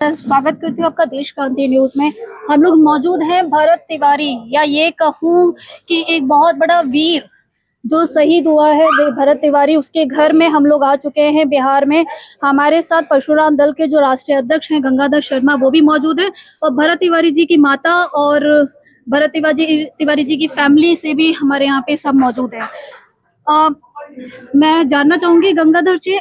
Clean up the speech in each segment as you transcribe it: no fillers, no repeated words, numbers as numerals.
स्वागत करती हूँ आपका देश क्रांति न्यूज में। हम लोग मौजूद हैं भरत तिवारी, या ये कहूँ कि एक बहुत बड़ा वीर जो शहीद हुआ है भरत तिवारी, उसके घर में हम लोग आ चुके हैं बिहार में। हमारे साथ परशुराम दल के जो राष्ट्रीय अध्यक्ष हैं गंगाधर शर्मा, वो भी मौजूद हैं, और भरत तिवारी जी की माता और भरत तिवारी जी की फैमिली से भी हमारे यहाँ पे सब मौजूद है। मैं जानना चाहूंगी गंगाधर जी,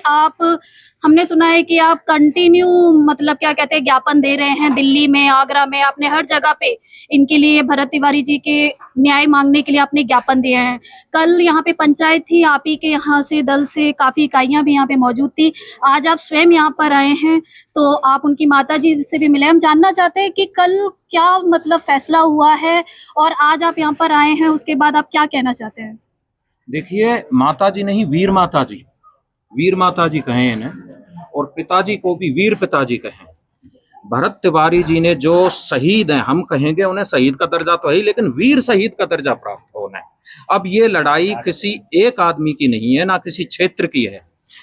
हमने सुना है कि आप कंटिन्यू मतलब क्या कहते हैं ज्ञापन दे रहे हैं, दिल्ली में, आगरा में, आपने हर जगह पे इनके लिए, भरत तिवारी जी के न्याय मांगने के लिए आपने ज्ञापन दिए हैं। कल यहाँ पे पंचायत थी, आप ही के यहाँ से दल से काफी इकाइयां भी यहाँ पे मौजूद थी। आज आप स्वयं यहाँ पर आए हैं, तो आप उनकी माता जी से भी मिले। हम जानना चाहते हैं कि कल क्या मतलब फैसला हुआ है और आज आप यहाँ पर आए हैं, उसके बाद आप क्या कहना चाहते हैं? देखिए, माता जी नहीं, वीर माता जी, वीर माता जी कहें इन्हें, और पिताजी को भी वीर पिताजी कहें। भरत तिवारी जी ने जो शहीद हैं, हम कहेंगे उन्हें शहीद का दर्जा तो है, लेकिन वीर शहीद का दर्जा प्राप्त होना है। अब ये लड़ाई किसी एक आदमी की नहीं है, ना किसी क्षेत्र की है।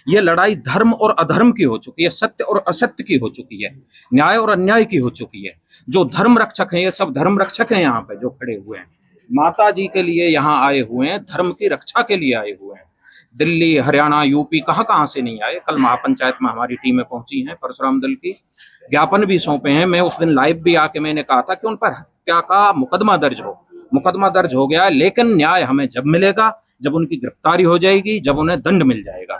ये लड़ाई धर्म और अधर्म की हो चुकी है, सत्य और असत्य की हो चुकी है, न्याय और अन्याय की हो चुकी है। जो धर्म रक्षक हैं, ये सब धर्म रक्षक हैं यहाँ पे जो खड़े हुए हैं, माता जी के लिए यहाँ आए हुए हैं, धर्म की रक्षा के लिए आए हुए हैं। दिल्ली, हरियाणा, यूपी, कहाँ से नहीं आए। कल महापंचायत में हमारी टीमें पहुंची हैं परशुराम दल की, ज्ञापन भी सौंपे हैं। मैं उस दिन लाइव भी आके मैंने कहा था कि उन पर हत्या का मुकदमा दर्ज हो गया है, लेकिन न्याय हमें जब मिलेगा, जब उनकी गिरफ्तारी हो जाएगी, जब उन्हें दंड मिल जाएगा।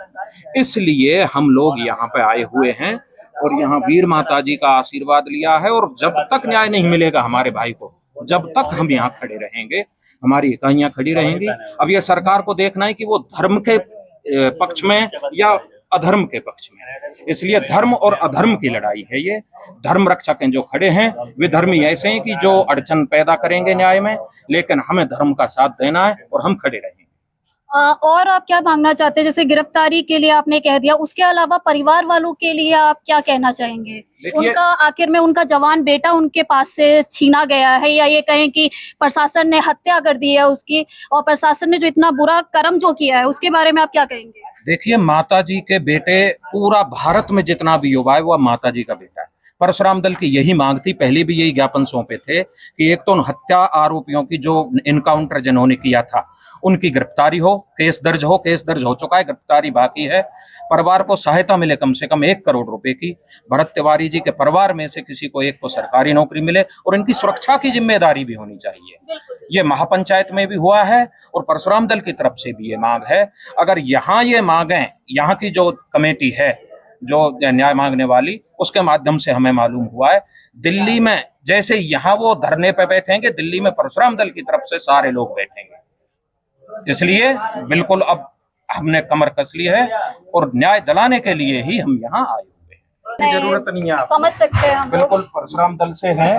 इसलिए हम लोग यहाँ पे आए हुए हैं और यहाँ वीर माता जी का आशीर्वाद लिया है। और जब तक न्याय नहीं मिलेगा हमारे भाई को, जब तक हम यहाँ खड़े रहेंगे, हमारी इकाइयां खड़ी रहेंगी। अब ये सरकार को देखना है कि वो धर्म के पक्ष में या अधर्म के पक्ष में। इसलिए धर्म और अधर्म की लड़ाई है ये। धर्म रक्षक हैं जो खड़े हैं, वे धर्मी ऐसे हैं कि जो अड़चन पैदा करेंगे न्याय में, लेकिन हमें धर्म का साथ देना है और हम खड़े रहेंगे। और आप क्या मांगना चाहते हैं? जैसे गिरफ्तारी के लिए आपने कह दिया, उसके अलावा परिवार वालों के लिए आप क्या कहना चाहेंगे? उनका आखिर में उनका जवान बेटा उनके पास से छीना गया है, या ये कहें कि प्रशासन ने हत्या कर दी है उसकी, और प्रशासन ने जो इतना बुरा कर्म जो किया है उसके बारे में आप क्या कहेंगे? देखिए, माता जी के बेटे, पूरा भारत में जितना भी युवा है वो माता जी का बेटा है। परशुराम दल की यही मांग थी, पहले भी यही ज्ञापन सौंपे थे कि एक तो हत्या आरोपियों की जो इनकाउंटर जिन्होंने किया था उनकी गिरफ्तारी हो, केस दर्ज हो चुका है, गिरफ्तारी बाकी है। परिवार को सहायता मिले कम से कम 1 करोड़ रुपए की। भरत तिवारी जी के परिवार में से किसी को एक को सरकारी नौकरी मिले, और इनकी सुरक्षा की जिम्मेदारी भी होनी चाहिए। ये महापंचायत में भी हुआ है और परशुराम दल की तरफ से भी ये मांग है। अगर यहाँ ये मांगें, यहाँ की जो कमेटी है जो न्याय मांगने वाली, उसके माध्यम से हमें मालूम हुआ है, दिल्ली में जैसे यहाँ वो धरने पे बैठेंगे, दिल्ली में परशुराम दल की तरफ से सारे लोग बैठेंगे। इसलिए बिल्कुल अब हमने कमर कस ली है और न्याय दिलाने के लिए ही हम यहाँ आए हुए हैं। जरूरत नहीं है, समझ सकते हैं, बिल्कुल परशुराम दल से हैं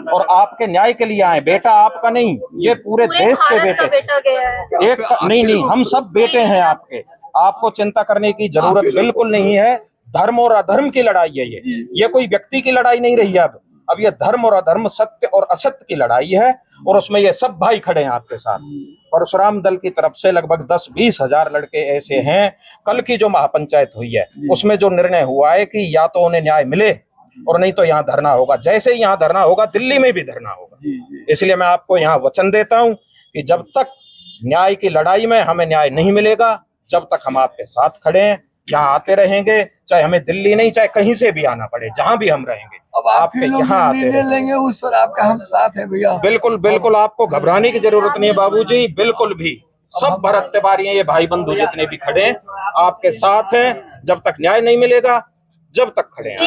और आपके न्याय के लिए आए। बेटा आपका नहीं, ये पूरे देश के बेटा गया है। एक नहीं, हम सब बेटे हैं आपके। आपको चिंता करने की जरूरत बिल्कुल नहीं है। धर्म और अधर्म की लड़ाई है ये कोई व्यक्ति की लड़ाई नहीं रही। अब ये धर्म और अधर्म, सत्य और असत्य की लड़ाई है, और उसमें ये सब भाई खड़े हैं आपके साथ। परशुराम दल की तरफ से लगभग 10-20 हजार लड़के ऐसे हैं। कल की जो महापंचायत हुई है उसमें जो निर्णय हुआ है कि या तो उन्हें न्याय मिले और नहीं तो यहाँ धरना होगा। जैसे ही यहाँ धरना होगा, दिल्ली में भी धरना होगा। इसलिए मैं आपको यहाँ वचन देता हूँ कि जब तक न्याय की लड़ाई में हमें न्याय नहीं मिलेगा, जब तक हम आपके साथ खड़े हैं, यहाँ आते रहेंगे। चाहे हमें दिल्ली नहीं, चाहे कहीं से भी आना पड़े, जहाँ भी हम रहेंगे, अब आपके यहाँ आते लेंगे, उस पर आपका हम साथ है भैया। बिल्कुल आपको घबराने की जरूरत नहीं है बाबूजी, बिल्कुल भी। सब भरत तिवारी हैं, ये भाई बंधु जितने भी खड़े हैं आपके साथ हैं। जब तक न्याय नहीं मिलेगा, जब तक खड़े हैं।